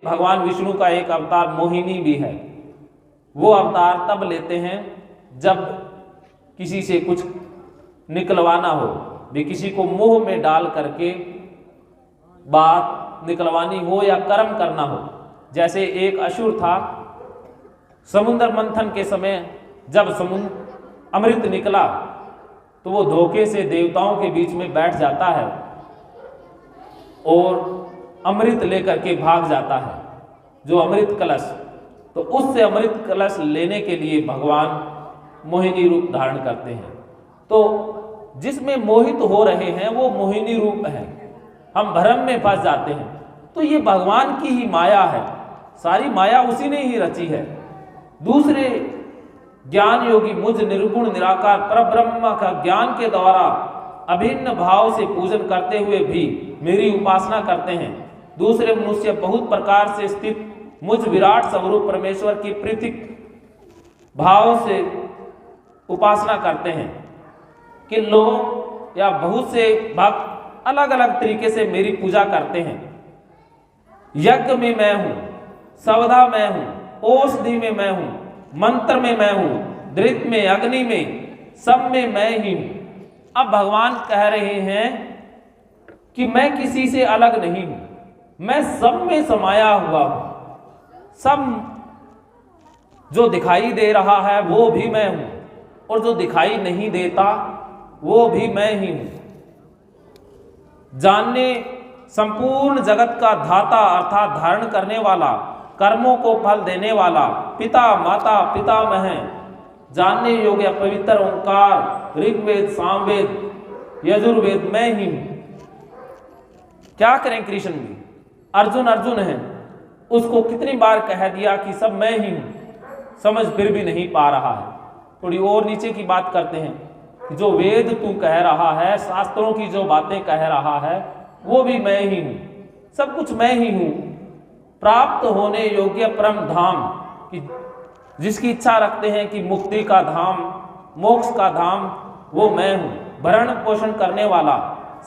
भगवान विष्णु का एक अवतार मोहिनी भी है। वो अवतार तब लेते हैं जब किसी से कुछ निकलवाना हो, भी किसी को मोह में डाल करके बात निकलवानी हो या कर्म करना हो। जैसे एक असुर था, समुद्र मंथन के समय जब अमृत निकला तो वो धोखे से देवताओं के बीच में बैठ जाता है और अमृत लेकर के भाग जाता है, जो अमृत कलश। तो उससे अमृत कलश लेने के लिए भगवान मोहिनी रूप धारण करते हैं। तो जिसमें मोहित हो रहे हैं वो मोहिनी रूप है, हम भ्रम में फंस जाते हैं। तो ये भगवान की ही माया है, सारी माया उसी ने ही रची है। दूसरे ज्ञान योगी मुझ निर्गुण निराकार परब्रह्म का ज्ञान के द्वारा अभिन्न भाव से पूजन करते हुए भी मेरी उपासना करते हैं। दूसरे मनुष्य बहुत प्रकार से स्थित मुझ विराट स्वरूप परमेश्वर की प्रीतिक भाव से उपासना करते हैं। कि लोग या बहुत से भक्त अलग अलग तरीके से मेरी पूजा करते हैं। यज्ञ में मैं हूं, सवधा मैं हूं, औषधि में मैं हूं, मंत्र में मैं हूं, धृत में, अग्नि में, सब में मैं ही हूं। अब भगवान कह रहे हैं कि मैं किसी से अलग नहीं हूं, मैं सब में समाया हुआ हूं। सब जो दिखाई दे रहा है वो भी मैं हूं, और जो दिखाई नहीं देता वो भी मैं ही हूं। जानने संपूर्ण जगत का धाता अर्थात धारण करने वाला, कर्मों को फल देने वाला, पिता माता पितामह, जानने योग्य पवित्र ओंकार, ऋग्वेद सामवेद यजुर्वेद मैं ही हूं। क्या करें कृष्ण भी, अर्जुन है, उसको कितनी बार कह दिया कि सब मैं ही हूं, समझ फिर भी नहीं पा रहा है। थोड़ी और नीचे की बात करते हैं कि जो वेद तू कह रहा है, शास्त्रों की जो बातें कह रहा है वो भी मैं ही हूं, सब कुछ मैं ही हूं। प्राप्त होने योग्य परम धाम कि जिसकी इच्छा रखते हैं कि मुक्ति का धाम, मोक्ष का धाम, वो मैं हूं। भरण पोषण करने वाला,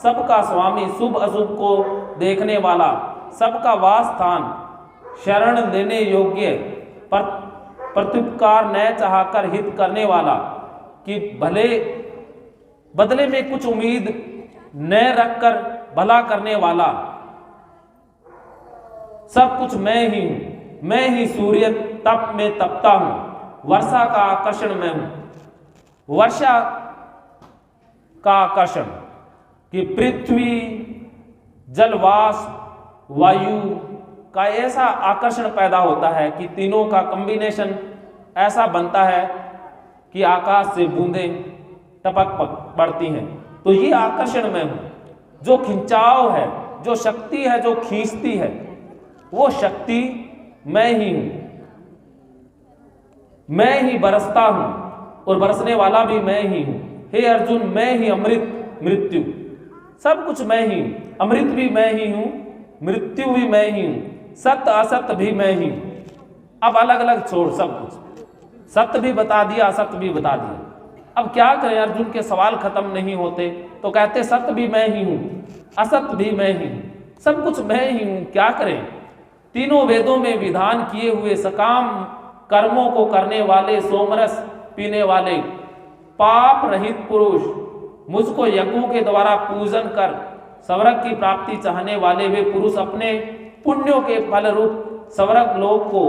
सबका स्वामी, शुभ अशुभ को देखने वाला, सबका वास स्थान, शरण देने योग्य, प्रत्युपकार न चाहकर हित करने वाला, कि भले बदले में कुछ उम्मीद न रखकर भला करने वाला, सब कुछ मैं ही हूं। मैं ही सूर्य तप में तपता हूं, वर्षा का आकर्षण मैं हूं। वर्षा का आकर्षण कि पृथ्वी, जलवाष्प, वायु का ऐसा आकर्षण पैदा होता है कि तीनों का कॉम्बिनेशन ऐसा बनता है कि आकाश से बूंदें टपक पड़ती हैं। तो ये आकर्षण में हूं। जो खिंचाव है, जो शक्ति है, जो खींचती है, वो शक्ति मैं ही हूं। मैं ही बरसता हूं और बरसने वाला भी मैं ही हूं। हे अर्जुन, मैं ही अमृत मृत्यु, सब कुछ मैं ही हूं। अमृत भी मैं ही हूं, मृत्यु भी मैं ही हूं, सत्य असत्य भी मैं ही हूं। अब अलग अलग छोड़ सब कुछ, सत्य भी बता दिया, असत्य भी बता दिया। अब क्या करें, अर्जुन के सवाल खत्म नहीं होते। तो कहते सत्य भी मैं ही हूं, असत्य भी मैं ही हूं, सब कुछ मैं ही हूं। क्या करें, तीनों वेदों में विधान किए हुए सकाम कर्मों को करने वाले, सोमरस पीने वाले, पाप रहित पुरुष, मुझको यज्ञों के द्वारा पूजन कर स्वर्ग की प्राप्ति चाहने वाले वे पुरुष अपने पुण्यों के फल रूप स्वर्ग लोक को,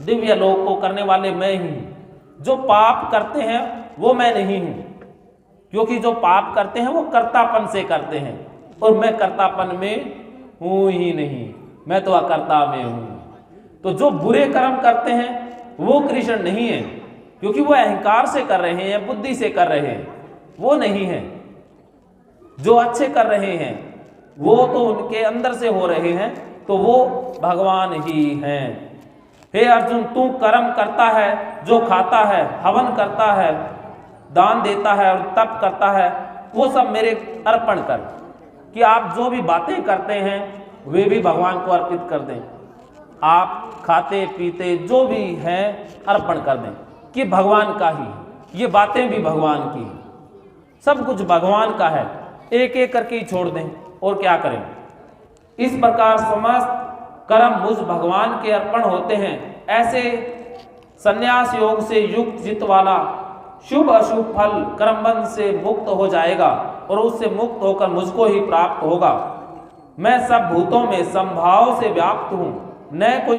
दिव्य लोक को करने वाले मैं ही हूं। जो पाप करते हैं वो मैं नहीं हूं, क्योंकि जो पाप करते हैं वो कर्तापन से करते हैं, और मैं कर्तापन में हूं ही नहीं, मैं तो अकर्ता में हूं। तो जो बुरे कर्म करते हैं वो कृष्ण नहीं है, क्योंकि वो अहंकार से कर रहे हैं, बुद्धि से कर रहे हैं, वो नहीं है। जो अच्छे कर रहे हैं वो तो उनके अंदर से हो रहे हैं, तो वो भगवान ही हैं। हे अर्जुन, तू कर्म करता है, जो खाता है, हवन करता है, दान देता है और तप करता है, वो सब मेरे अर्पण कर। कि आप जो भी बातें करते हैं वे भी भगवान को अर्पित कर दें। आप खाते पीते जो भी हैं अर्पण कर दें कि भगवान का ही, ये बातें भी भगवान की, सब कुछ भगवान का है। एक एक करके ही छोड़ दें, और क्या करें। इस प्रकार समस्त कर्म मुझ भगवान के अर्पण होते हैं। ऐसे संन्यास योग से युक्त चित्त वाला शुभ अशुभ फल कर्मबंध से मुक्त हो जाएगा और उससे मुक्त होकर मुझको ही प्राप्त होगा। मैं सब भूतों में समभाव से व्याप्त हूँ, न कोई